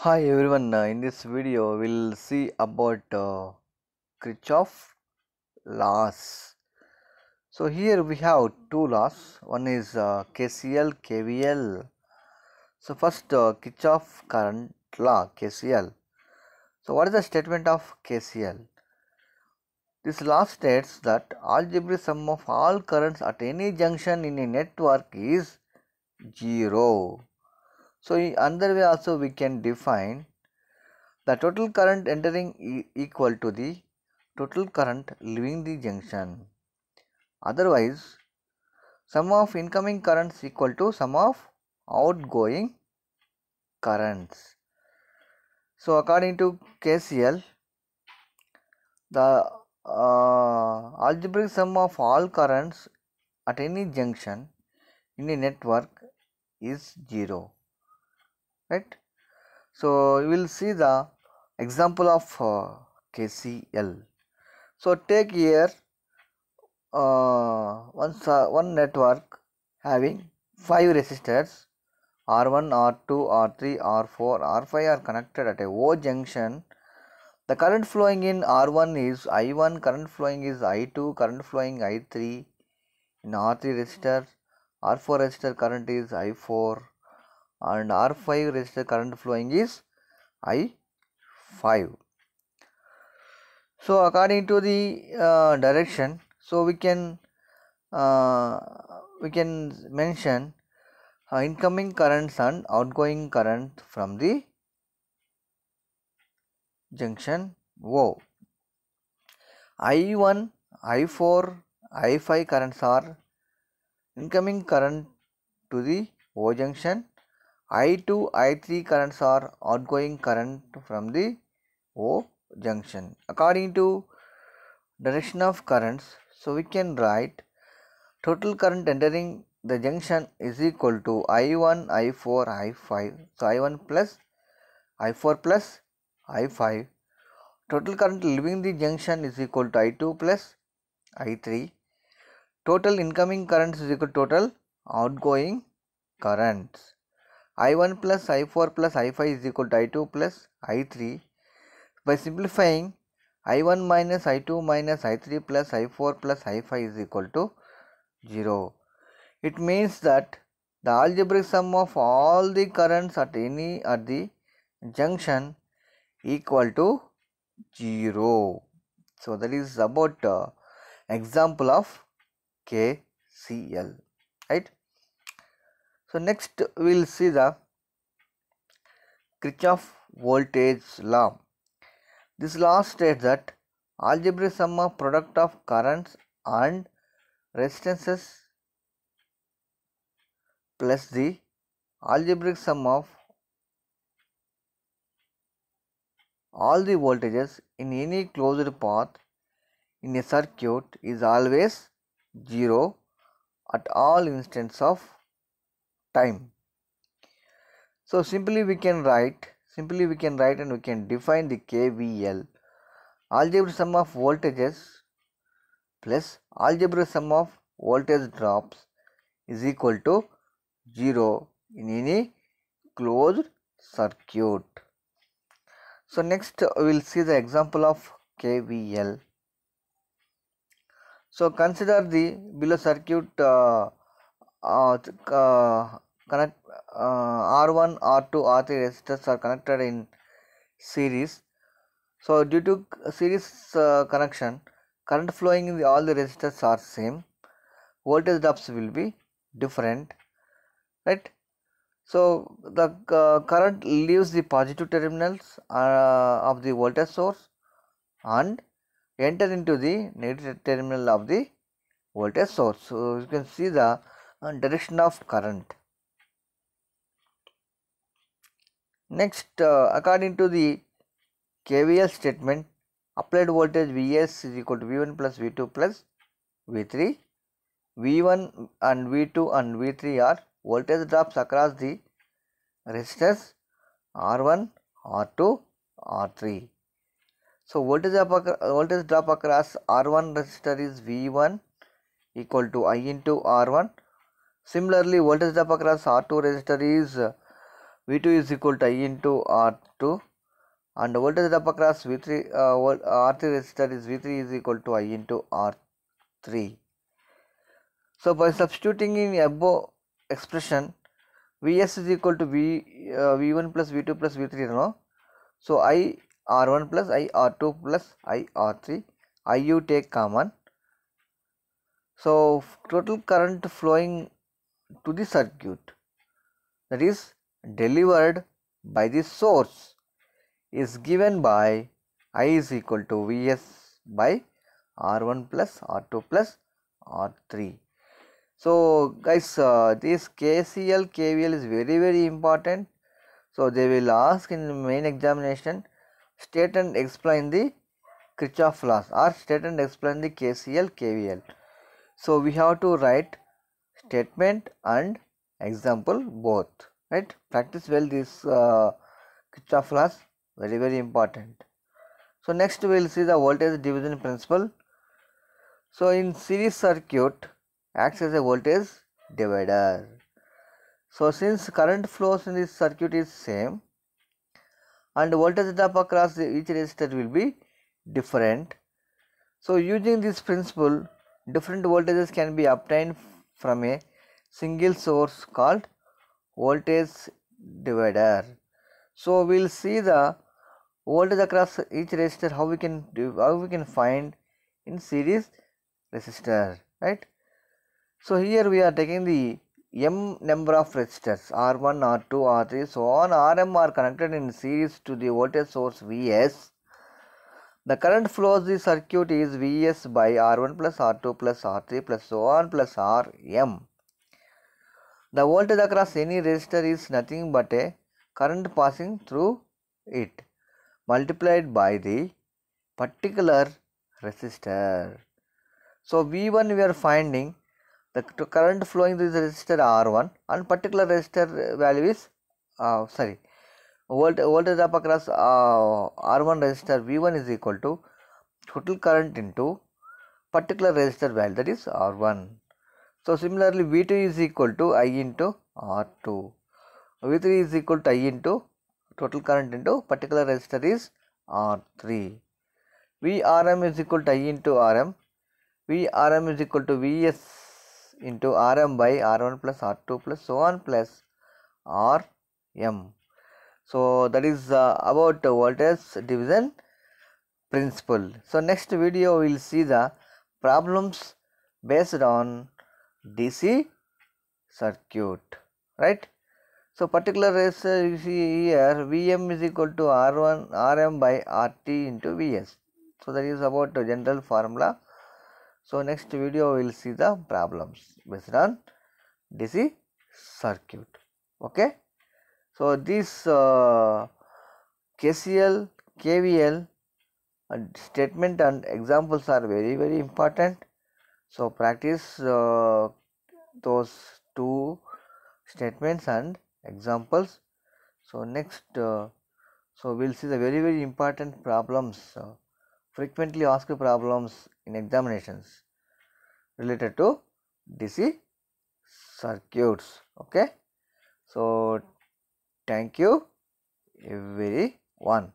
Hi everyone, in this video we'll see about Kirchhoff laws. So here we have two laws, one is KCL, KVL. So first Kirchhoff current law, KCL. So what is the statement of KCL? This law states that algebraic sum of all currents at any junction in a network is 0. So in another way also we can define the total current entering equal to the total current leaving the junction. Otherwise, sum of incoming currents equal to sum of outgoing currents. So, according to KCL, the algebraic sum of all currents at any junction in a network is 0. Right? So, we will see the example of KCL. So, take here one network having 5 resistors R1, R2, R3, R4, R5 are connected at a O junction. The current flowing in R1 is I1, current flowing is I2, current flowing I3. In R3 resistor, R4 resistor current is I4 and R5 resistor current flowing is I5. So according to the direction, so we can mention incoming currents and outgoing current from the junction O. I1, I4, I5 currents are incoming current to the O junction. I2, I3 currents are outgoing current from the O junction. According to direction of currents, so we can write total current entering the junction is equal to I1, I4, I5. So I1 plus I4 plus I5. Total current leaving the junction is equal to I2 plus I3. Total incoming currents is equal to total outgoing currents. I1 plus I4 plus I5 is equal to I2 plus I3. By simplifying, I1 minus I2 minus I3 plus I4 plus I5 is equal to 0. It means that the algebraic sum of all the currents at the junction equal to 0. So that is about example of KCL, right? So next we will see the Kirchhoff voltage law. This law states that algebraic sum of product of currents and resistances plus the algebraic sum of all the voltages in any closed path in a circuit is always 0 at all instants of time. So simply we can write and we can define the KVL. Algebraic sum of voltages plus algebraic sum of voltage drops is equal to 0 in any closed circuit. So next we will see the example of KVL. So consider the below circuit connect R1, R2, R3 resistors are connected in series. So due to series connection, current flowing in all the resistors are same. Voltage drops will be different, right? So the current leaves the positive terminals of the voltage source and enter into the negative terminal of the voltage source. So you can see the direction of current. Next, according to the KVL statement, applied voltage Vs is equal to V1 plus V2 plus V3. V1 and V2 and V3 are voltage drops across the resistors R1, R2, R3. So voltage drop across R1 resistor is V1 equal to I into R1. Similarly, voltage drop across R2 resistor is V2 is equal to I into R2, and voltage drop across V3 R3 resistor is V3 is equal to I into R3. So by substituting in above expression, Vs is equal to V1 plus V2 plus V3, no? So I R1 plus I R2 plus I R3, IU take common. So total current flowing to the circuit, that is delivered by the source, is given by I is equal to Vs by R1 plus R2 plus R3. So guys, this KCL, KVL is very important. So they will ask in the main examination, state and explain the Kirchhoff laws, or state and explain the KCL, KVL. So we have to write statement and example both, right? Practice well this Kirchhoff laws, very important. So next we will see the voltage division principle. So in series circuit acts as a voltage divider. So since current flows in this circuit is same and voltage drop across each resistor will be different, so using this principle, different voltages can be obtained from a single source called voltage divider. So we will see the voltage across each resistor, how we can find in series resistor, right? So here we are taking the m number of resistors R1, R2, R3, so on Rm are connected in series to the voltage source Vs. The current flows the circuit is Vs by R1 plus R2 plus R3 plus so on plus Rm. The voltage across any resistor is nothing but a current passing through it multiplied by the particular resistor. So V1 we are finding the current flowing through the resistor R1 and particular resistor value is voltage drop across R1 resistor V1 is equal to total current into particular resistor value, that is R1. So similarly V2 is equal to I into R2. V3 is equal to I into total current into particular resistor is R3. Vrm is equal to I into Rm. Vrm is equal to Vs into Rm by R1 plus R2 plus so on plus Rm. So that is about voltage division principle. So next video we will see the problems based on DC circuit, right? So particular resistor you see here Vm is equal to R1 Rm by RT into Vs. So that is about the general formula. So next video we will see the problems based on DC circuit. Okay. So this KCL, KVL statement and examples are very important. So practice those two statements and examples. So next so we'll see the very important problems, frequently asked problems in examinations related to DC circuits. Okay. So thank you everyone.